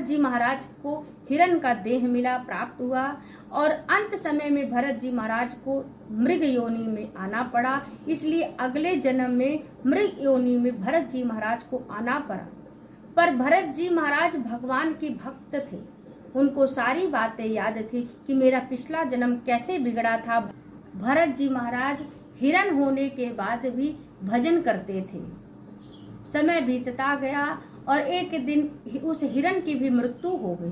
जी महाराज को हिरण का देह मिला, प्राप्त हुआ और अंत समय में भरत जी महाराज को मृग योनि में आना पड़ा। इसलिए अगले जन्म में मृग योनि में भरत जी महाराज को आना पड़ा। पर भरत जी महाराज भगवान के भक्त थे, उनको सारी बातें याद थी कि मेरा पिछला जन्म कैसे बिगड़ा था। भरत जी महाराज हिरण होने के बाद भी भजन करते थे। समय बीतता गया और एक दिन उस हिरण की भी मृत्यु हो गई।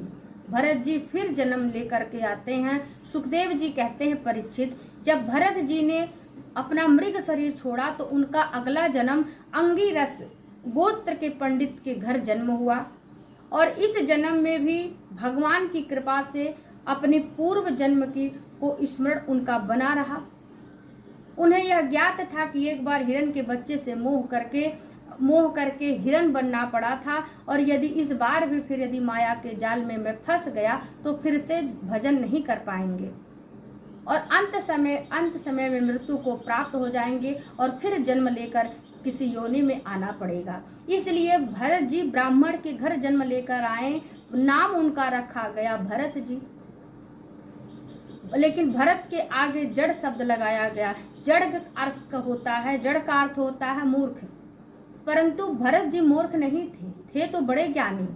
भरत जी फिर जन्म लेकर के आते हैं। सुखदेव जी कहते हैं, परीक्षित, जब भरत जी ने अपना मृग शरीर छोड़ा तो उनका अगला जन्म अंगिरस गोत्र के पंडित के घर जन्म हुआ और इस जन्म में भी भगवान की कृपा से अपने पूर्व जन्म की को स्मरण उनका बना रहा। उन्हें यह ज्ञात था कि एक बार हिरण के बच्चे से मोह करके हिरण बनना पड़ा था और यदि इस बार भी फिर यदि माया के जाल में मैं फंस गया तो फिर से भजन नहीं कर पाएंगे और अंत समय में मृत्यु को प्राप्त हो जाएंगे और फिर जन्म लेकर किसी योनि में आना पड़ेगा। इसलिए भरत जी ब्राह्मण के घर जन्म लेकर आए, नाम उनका रखा गया भरत जी। लेकिन भरत के आगे जड़ शब्द लगाया गया। जड़ का अर्थ होता है मूर्ख, परंतु भरत जी मूर्ख नहीं थे तो बड़े ज्ञानी,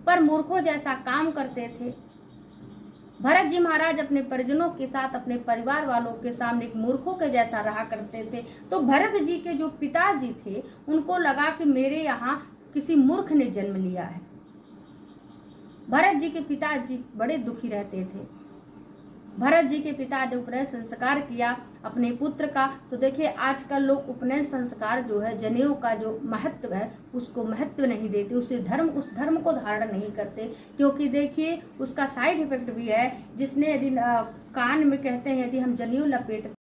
पर मूर्खों जैसा काम करते थे। भरत जी महाराज अपने परिजनों के साथ, अपने परिवार वालों के सामने एक मूर्खों के जैसा रहा करते थे। तो भरत जी के जो पिताजी थे उनको लगा कि मेरे यहाँ किसी मूर्ख ने जन्म लिया है। भरत जी के पिताजी बड़े दुखी रहते थे। भरत जी के पिता ने उपनयन संस्कार किया अपने पुत्र का। तो देखिए आजकल लोग उपनयन संस्कार जो है, जनेऊ का जो महत्व है उसको महत्व नहीं देते, उस धर्म को धारण नहीं करते, क्योंकि देखिए उसका साइड इफेक्ट भी है। जिसने यदि कान में कहते हैं यदि हम जनेऊ लपेट